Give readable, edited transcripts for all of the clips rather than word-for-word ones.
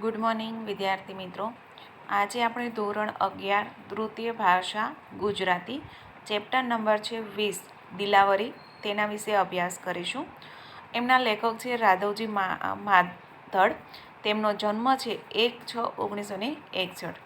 Good morning વિદ્યાર્થી મિત્રો. આજે આપણે ધોરણ 11 તૃતીય ભાષા ગુજરાતી ચેપ્ટર નંબર છે 20 દિલાવરી તેના વિશે અભ્યાસ કરીશું. એમના લેખક છે રાઘવજી માધડ. તેમનો જન્મ છે 1/6/1961.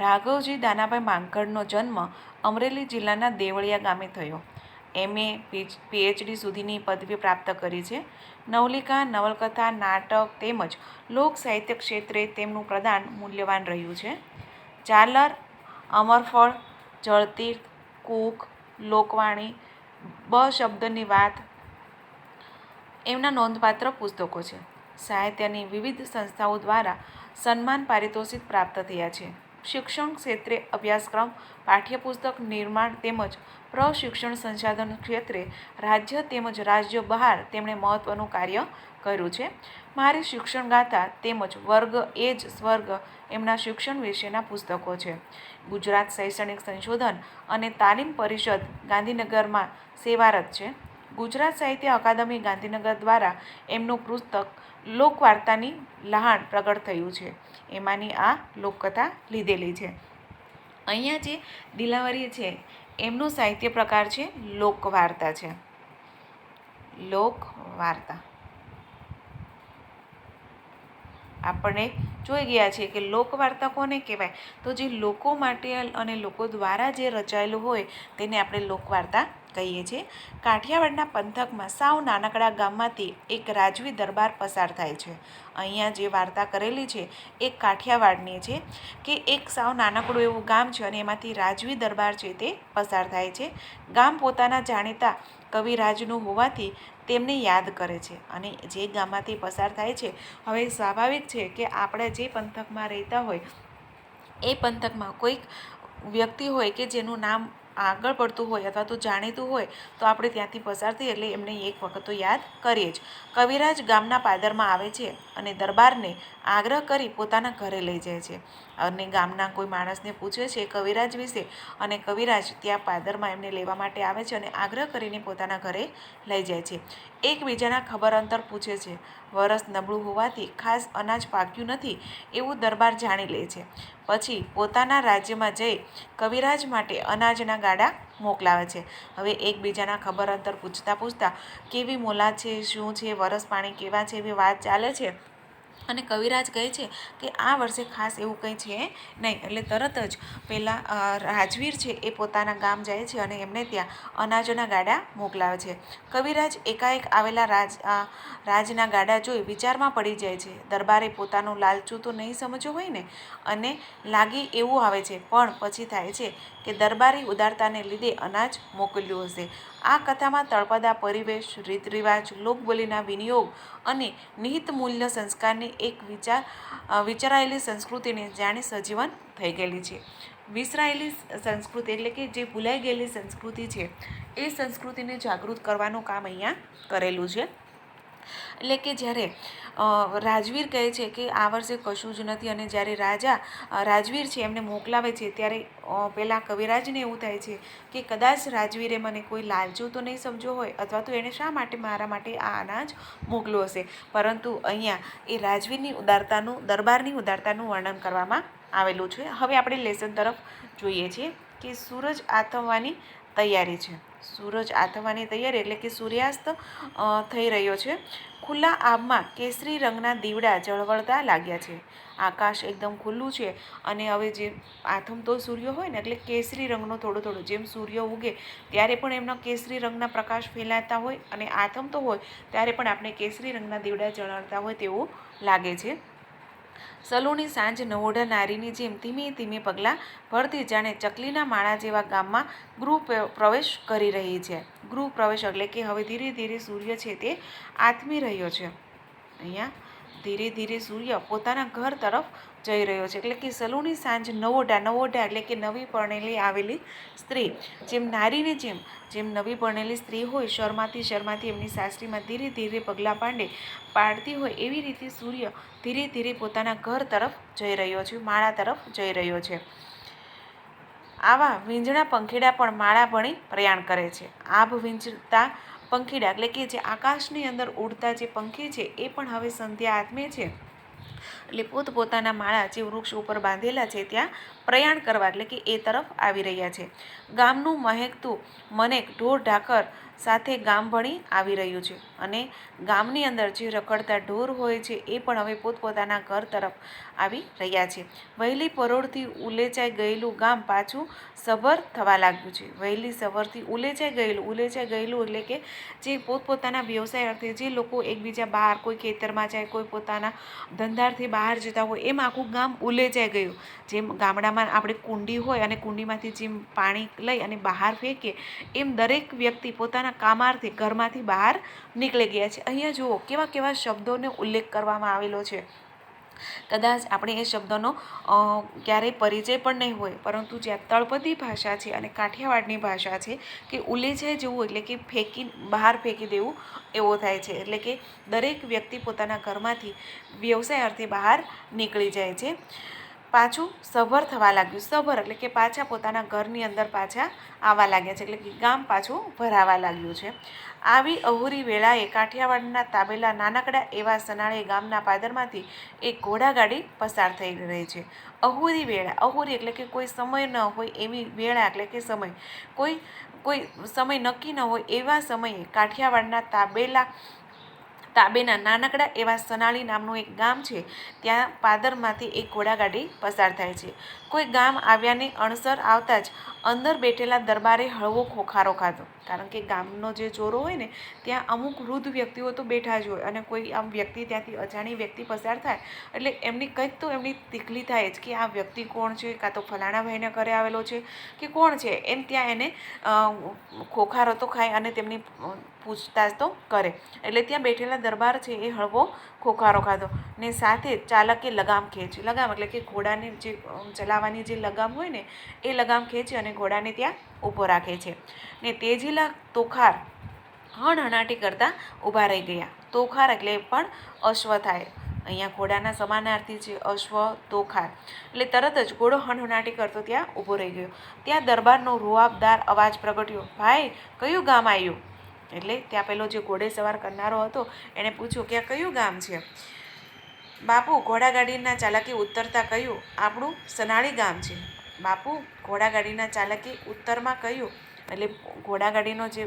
રાઘવજી દાનાભાઈ માંકડનો જન્મ અમરેલી જિલ્લાના દેવળિયા ગામે થયો. MA PhD સુધીની પદવી પ્રાપ્ત કરી છે. નવલિકા, નવલકથા, નાટક તેમજ લોક સાહિત્ય ક્ષેત્રે તેમનું પ્રદાન મૂલ્યવાન રહ્યું છે. ઝાલર, અમરફળ, જળતીર્થ, કૂક, લોકવાણી, શબ્દની વાત એમના નોંધપાત્ર પુસ્તકો છે. સાહિત્યની વિવિધ સંસ્થાઓ દ્વારા સન્માન પારિતોષિક પ્રાપ્ત થયા છે. શિક્ષણ ક્ષેત્રે અભ્યાસક્રમ, પાઠ્યપુસ્તક નિર્માણ તેમજ પ્રશિક્ષણ સંસાધન ક્ષેત્રે રાજ્ય તેમજ રાજ્ય બહાર તેમણે મહત્વનું કાર્ય કર્યું છે. મારી શિક્ષણ ગાથા તેમજ વર્ગ એ જ સ્વર્ગ એમના શિક્ષણ વિશેના પુસ્તકો છે. ગુજરાત શૈક્ષણિક સંશોધન અને તાલીમ પરિષદ ગાંધીનગરમાં સેવારત છે. ગુજરાત સાહિત્ય અકાદમી ગાંધીનગર દ્વારા એમનું પુસ્તક લોકવાર્તાની લહાણ પ્રગટ થયું છે. એમાંની આ લોકકથા લીધેલી છે. અહીંયા જે દિલાવરી છે એમનું સાહિત્ય પ્રકાર છે લોકવાર્તા છે. લોકવાર્તા આપણે જોઈ ગયા છે કે લોકવાર્તા કોને કહેવાય? તો જે લોકો માટે અને લોકો દ્વારા જે રચાયેલું હોય તેને આપણે લોકવાર્તા કહીએ છીએ. કાઠિયાવાડના પંથકમાં સાવ નાનકડા ગામમાંથી એક રાજવી દરબાર પસાર થાય છે. અહીંયા જે વાર્તા કરેલી છે એ કાઠિયાવાડની છે કે એક સાવ નાનકડું એવું ગામ છે અને એમાંથી રાજવી દરબાર છે તે પસાર થાય છે. ગામ પોતાના જાણીતા કવિરાજનું હોવાથી તેમને યાદ કરે છે અને જે ગામમાંથી પસાર થાય છે, હવે સ્વાભાવિક છે કે આપણે જે પંથકમાં રહેતા હોય એ પંથકમાં કોઈક વ્યક્તિ હોય કે જેનું નામ આગળ પડતું હોય અથવા તો જાણીતું હોય તો આપણે ત્યાંથી પસાર થઈએ એટલે એમને એક વખત તો યાદ કરીએ જ. કવિરાજ ગામના પાદરમાં આવે છે અને દરબારને આગ્રહ કરી પોતાના ઘરે લઈ જાય છે અને ગામના કોઈ માણસને પૂછે છે કવિરાજ વિશે અને કવિરાજ ત્યાં પાદરમાં એમને લેવા માટે આવે છે અને આગ્રહ કરીને પોતાના ઘરે લઈ જાય છે. એકબીજાના ખબર અંતર પૂછે છે. વરસ નબળું હોવાથી ખાસ અનાજ પાક્યું નથી એવું દરબાર જાણી લે છે. પછી પોતાના રાજ્યમાં જઈ કવિરાજ માટે અનાજના ગાડા મોકલાવે છે. હવે એકબીજાના ખબર અંતર પૂછતા કેવી મોલાદ છે, શું છે, વરસ પાણી કેવા છે એવી વાત ચાલે છે અને કવિરાજ કહે છે કે આ વર્ષે ખાસ એવું કંઈ છે નહીં. એટલે તરત જ પેલા રાજવીર છે એ પોતાના ગામ જાય છે અને એમને ત્યાં અનાજના ગાડા મોકલાવે છે. કવિરાજ એકાએક આવેલા રાજના ગાડા જોઈ વિચારમાં પડી જાય છે. દરબારે પોતાનું લાલચું તો નહીં સમજ્યો હોય ને અને લાગી એવું આવે છે, પણ પછી થાય છે કે દરબારી ઉદારતાને લીધે અનાજ મોકલ્યું હશે. આ કથામાં તળપદા પરિવેશ, રીત રિવાજ, લોકબોલીના વિનિયોગ અને નિહિત મૂલ્ય સંસ્કારની એક વિચારાયેલી સંસ્કૃતિને જાણે સજીવન થઈ ગયેલી છે. વિસરાયેલી સંસ્કૃતિ એટલે કે જે ભૂલાઈ ગયેલી સંસ્કૃતિ છે એ સંસ્કૃતિને જાગૃત કરવાનું કામ અહીંયા કરેલું છે. એટલે કે જ્યારે રાજવીર કહે છે કે આ વર્ષે કશું જ નથી અને જ્યારે રાજવીર છે એમને મોકલાવે છે ત્યારે પેલા કવિરાજને એવું થાય છે કે કદાચ રાજવીરે મને કોઈ લાલચું તો નહીં સમજ્યો હોય અથવા તો એણે શા માટે મારા માટે આ અનાજ મોકલ્યું હશે. પરંતુ અહીંયા એ રાજવીરની ઉદારતાનું, દરબારની ઉદારતાનું વર્ણન કરવામાં આવેલું છે. હવે આપણે લેસન તરફ જોઈએ છીએ કે સૂરજ આથમવાની તૈયારી છે. સૂરજ આથમવાની તૈયારી એટલે કે સૂર્યાસ્ત થઈ રહ્યો છે. ખુલ્લા આબમાં કેસરી રંગના દીવડા ઝળવળતા લાગ્યા છે. આકાશ એકદમ ખુલ્લું છે અને હવે જે આથમતો સૂર્ય હોય ને એટલે કેસરી રંગનો થોડો જેમ સૂર્ય ઉગે ત્યારે પણ એમનો કેસરી રંગના પ્રકાશ ફેલાતા હોય અને આથમતો હોય ત્યારે પણ આપણે કેસરી રંગના દીવડા ઝળવળતા હોય તેવું લાગે છે. સલૂની સાંજ નવોઢા નારીની જેમ ધીમે ધીમે પગલાં ભરતી જાણે ચકલીના માળા જેવા ગામમાં ગૃહ પ્રવેશ કરી રહી છે. ગૃહ પ્રવેશ એટલે કે હવે ધીરે ધીરે સૂર્ય છે તે આથમી રહ્યો છે. અહીંયા ધીરે ધીરે સૂર્ય પોતાના ઘર તરફ જઈ રહ્યો છે. એટલે કે સલૂની સાંજ નવોઢા એટલે કે નવી પરણેલી આવેલી સ્ત્રી જેમ નારીની જેમ નવી પરણેલી સ્ત્રી હોય શરમાથી એમની સાસરીમાં ધીરે ધીરે પગલાં પાડતી હોય એવી રીતે સૂર્ય ધીરે ધીરે પોતાના ઘર તરફ જઈ રહ્યો છે, માળા તરફ જઈ રહ્યો છે. આવા વીંઝણા પંખીડા પણ માળા ભણી પ્રયાણ કરે છે. આભ વીંઝતા પંખીડા એટલે કે જે આકાશની અંદર ઉડતા જે પંખી છે એ પણ હવે સંધ્યા આથમે છે એટલે પોતપોતાના માળા જે વૃક્ષ ઉપર બાંધેલા છે ત્યાં પ્રયાણ કરવા એટલે કે એ તરફ આવી રહ્યા છે. ગામનું મહેકતું મનેક ઢોર ઢાકર સાથે ગામ ભણી આવી રહ્યું છે અને ગામની અંદર જે રખડતા ઢોર હોય છે એ પણ હવે પોતપોતાના ઘર તરફ આવી રહ્યા છે. વહેલી પરોળથી ઉલેચાઈ ગયેલું ગામ પાછું સભર થવા લાગ્યું છે. વહેલી સવારથી ઉલેચાઈ ગયેલું એટલે કે જે પોતપોતાના વ્યવસાય અર્થે જે લોકો એકબીજા બહાર, કોઈ ખેતરમાં જાય, કોઈ પોતાના ધંધાર્થે બહાર જતા હોય, એમ આખું ગામ ઉલેચાઈ ગયું. જેમ ગામડામાં આપણે કુંડી હોય અને કુંડીમાંથી જેમ પાણી લઈ અને બહાર ફેંકીએ, એમ દરેક વ્યક્તિ પોતાના કામાર્થે ઘરમાંથી બહાર નીકળી ગયા છે. અહીંયા જુઓ કેવા કેવા શબ્દોનો ઉલ્લેખ કરવામાં આવેલો છે. કદાચ આપણે એ શબ્દોનો ક્યારેય પરિચય પણ નહીં હોય, પરંતુ જે તળપદી ભાષા છે અને કાઠિયાવાડની ભાષા છે કે ઉલેચાઈ જવું એટલે કે બહાર ફેંકી દેવું એવો થાય છે. એટલે કે દરેક વ્યક્તિ પોતાના ઘરમાંથી વ્યવસાય અર્થે બહાર નીકળી જાય છે. પાછું સભર થવા લાગ્યું. સભર એટલે કે પાછા પોતાના ઘરની અંદર પાછા આવવા લાગ્યા છે, એટલે કે ગામ પાછું ભરાવા લાગ્યું છે. આવી અહુરી વેળાએ કાઠિયાવાડના તાબેલા નાનકડા એવા સનાળે ગામના પાદરમાંથી એક ઘોડાગાડી પસાર થઈ રહી છે. અહુરી વેળા, અહુરી એટલે કે કોઈ સમય ન હોય એવી વેળા એટલે કે સમય, કોઈ સમય નક્કી ન હોય એવા સમયે કાઠિયાવાડના તાબેના નાનકડા એવા સનાળી નામનું એક ગામ છે, ત્યાં પાદરમાંથી એક ઘોડાગાડી પસાર થાય છે. કોઈ ગામ આવ્યાને અણસર આવતા જ અંદર બેઠેલા દરબારે હળવો ખોખારો ખાધો. કારણ કે ગામનો જે ચોરો હોય ને ત્યાં અમુક વૃદ્ધ વ્યક્તિઓ તો બેઠા જ હોય અને કોઈ આમ વ્યક્તિ ત્યાંથી અજાણી વ્યક્તિ પસાર થાય એટલે એમની કંઈક તો એમની તીખલી થાય જ કે આ વ્યક્તિ કોણ છે, કાં તો ફલાણા ભાઈને ઘરે આવેલો છે કે કોણ છે, એમ ત્યાં એને ખોખારો તો ખાય અને તેમની પૂછતાછ તો કરે. એટલે ત્યાં બેઠેલા દરબાર છે એ હળવો ખોખારો ખાધો ને સાથે ચાલકે લગામ ખેંચી. લગામ એટલે કે ઘોડાને જે ચલાવવાની જે લગામ હોય ને એ લગામ ખેંચી અને ઘોડાને ત્યાં ઊભો રાખે છે. ને તેજીલા તોખાર હણહણાટી કરતા ઊભા રહી ગયા. તોખાર એટલે પણ અશ્વ થાય. અહીંયા ઘોડાના સમાનાર્થી છે અશ્વ, તોખાર. એટલે તરત જ ઘોડો હણહણાટી કરતો ત્યાં ઊભો રહી ગયો. ત્યાં દરબારનો રૂઆબદાર અવાજ પ્રગટ્યો, ભાઈ કયું ગામ આવ્યું? એટલે ત્યાં પેલો જે ઘોડે સવાર કરનારો હતો એણે પૂછ્યું કે આ કયું ગામ છે? બાપુ, ઘોડાગાડીના ચાલકે ઉત્તરતા કહ્યું, આપણું સનાળી ગામ છે. બાપુ, ઘોડાગાડીના ચાલકે ઉત્તરમાં કહ્યું. એટલે ઘોડાગાડીનો જે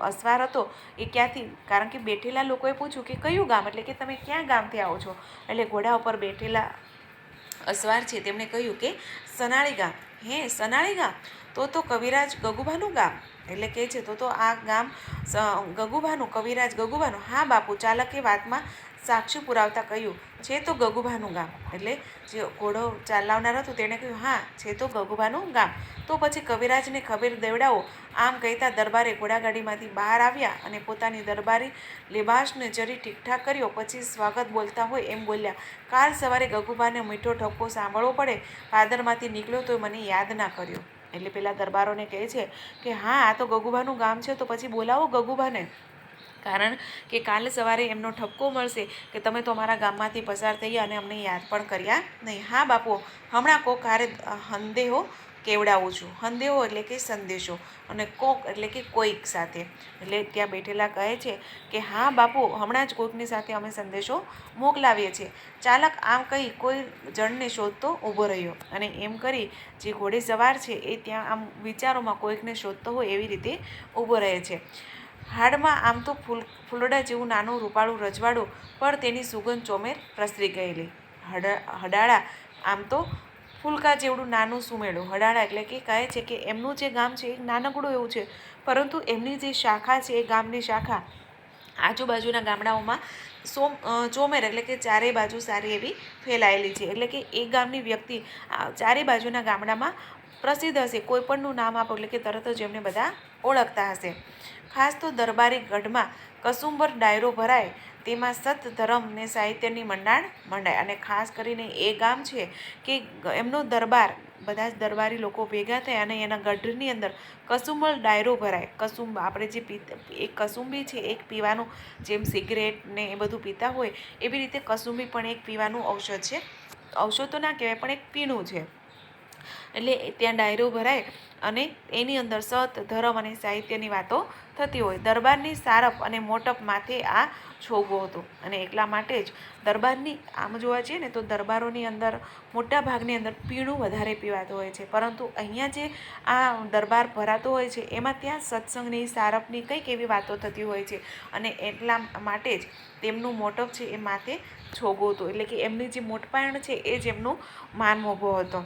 અસવાર હતો એ ક્યાંથી, કારણ કે બેઠેલા લોકોએ પૂછ્યું કે કયું ગામ, એટલે કે તમે ક્યાં ગામથી આવો છો? એટલે ઘોડા ઉપર બેઠેલા અસવાર છે તેમણે કહ્યું કે સનાળી ગામ. હે, સનાળી ગામ? તો કવિરાજ ગગુભાનું ગામ? એટલે કહે છે તો આ ગામ ગગુભાનું, કવિરાજ ગગુભાનું? હા બાપુ, ચાલકે વાતમાં સાક્ષી પુરાવતા કહ્યું, છે તો ગગુભાનું ગામ. એટલે જે ઘોડો ચાલાવનાર હતો તેણે કહ્યું, હા, છે તો ગગુભાનું ગામ. તો પછી કવિરાજને ખબર દેવડાવો. આમ કહેતા દરબારે ઘોડાગાડીમાંથી બહાર આવ્યા અને પોતાની દરબારી લેબાસને જરી ઠીકઠાક કર્યો. પછી સ્વાગત બોલતા હોય એમ બોલ્યા, કાલ સવારે ગગુભાને મીઠો ઠપકો સાંભળવો પડે, પાદરમાંથી નીકળ્યો તો મને યાદ ના કર્યો. એટલે પેલા દરબારોને કહે છે કે હા, આ તો ગગુભાનું ગામ છે, તો પછી બોલાવો ગગુભાને. કારણ કે કાલે સવારે એમનો ઠપકો મળશે કે તમે તો અમારા ગામમાંથી પસાર થઈ અને અમને યાદ પણ કર્યા નહીં. હા બાપુ, હમણાં કોક હારે હંદેહો કેવડાવું છું. હંદેહો એટલે કે સંદેશો અને કોક એટલે કે કોઈક સાથે. એટલે ત્યાં બેઠેલા કહે છે કે હા બાપુ, હમણાં જ કોઈકની સાથે અમે સંદેશો મોકલાવીએ છીએ. ચાલક આમ કહી કોઈ જણને શોધતો ઊભો રહ્યો અને એમ કરી જે ઘોડે સવાર છે એ ત્યાં આમ વિચારોમાં કોઈકને શોધતો હોય એવી રીતે ઊભો રહે છે. હાડમાં આમ તો ફૂલડા જેવું નાનું રૂપાળું રજવાડું, પણ તેની સુગંધ ચોમેર પ્રસરી ગયેલી. હડાળા આમ તો ફૂલકા જેવડું નાનું સુમેળું. હડાળા એટલે કે કહે છે કે એમનું જે ગામ છે એ નાનકડું એવું છે, પરંતુ એમની જે શાખા છે એ ગામની શાખા આજુબાજુના ગામડાઓમાં ચોમેર એટલે કે ચારે બાજુ સારી એવી ફેલાયેલી છે. એટલે કે એ ગામની વ્યક્તિ ચારે બાજુના ગામડામાં પ્રસિદ્ધ હશે. કોઈ પણનું નામ આપો એટલે કે તરત જ એમને બધા ઓળખતા હશે. ખાસ તો દરબારી ગઢમાં કસુંબર ડાયરો ભરાય, તેમાં સત ધર્મ ને સાહિત્યની મંડાય. અને ખાસ કરીને એ ગામ છે કે એમનો દરબાર, બધા જ દરબારી લોકો ભેગા થાય અને એના ગઢની અંદર કસુંબર ડાયરો ભરાય. આપણે જે એક કસુંબી છે એક પીવાનું, જેમ સિગરેટ ને એ બધું પીતા હોય એવી રીતે કસુંબી પણ એક પીવાનું ઔષધ છે. ઔષધ તો ના કહેવાય પણ એક પીણું છે. એટલે ત્યાં ડાયરો ભરાય અને એની અંદર સત, ધર્મ અને સાહિત્યની વાતો થતી હોય. દરબારની સારપ અને મોટપ માથે આ છોગો હતો અને એટલા માટે જ દરબારની આમ જોવા જઈએ ને તો દરબારોની અંદર મોટા ભાગની અંદર પીણું વધારે પીવાતું હોય છે, પરંતુ અહીંયા જે આ દરબાર ભરાતો હોય છે એમાં ત્યાં સત્સંગની, સારપની કંઈક એવી વાતો થતી હોય છે અને એટલા માટે જ તેમનું મોટપ છે એ માથે છોગો હતો, એટલે કે એમની જે મોટપાયણ છે એ જ એમનું માન મોભો હતો.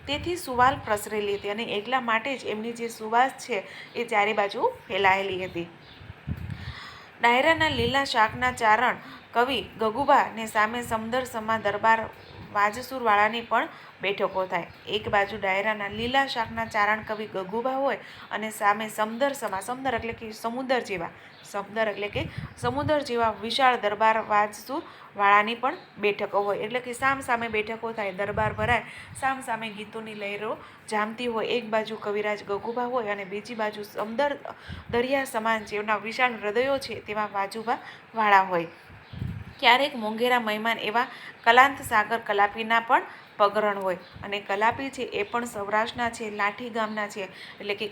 તેથી સુવાલ પ્રસરેલી હતી અને એટલા માટે જ એમની જે સુવાસ છે એ ચારે બાજુ ફેલાયેલી હતી. ડાયરાના લીલા શાકના ચારણ કવિ ગગુભા ને સામે સમદર સમા દરબાર વાજસુરવાળાની પણ બેઠકો થાય. એક બાજુ ડાયરાના લીલા શાકના ચારણ કવિ ગગુભા હોય અને સામે સમદર સમા, સમદર એટલે કે સમુદર જેવા, સમદર એટલે કે સમુદર જેવા વિશાળ દરબાર વાજસુરવાળાની પણ બેઠકો હોય, એટલે કે સામ સામે બેઠકો થાય, દરબાર ભરાય, સામ સામે ગીતોની લહેરો જામતી હોય. એક બાજુ કવિરાજ ગગુભા હોય અને બીજી બાજુ સમદર દરિયા સમાન જેમના વિશાળ હૃદયો છે તેવા વાજુભા વાળા હોય. ક્યારેક મોંઘેરા મહેમાન એવા કલાંત સાગર કલાપીના પણ પગરણ હોય અને કલાપી છે એ પણ સૌરાષ્ટ્રના છે, લાઠી ગામના છે, એટલે કે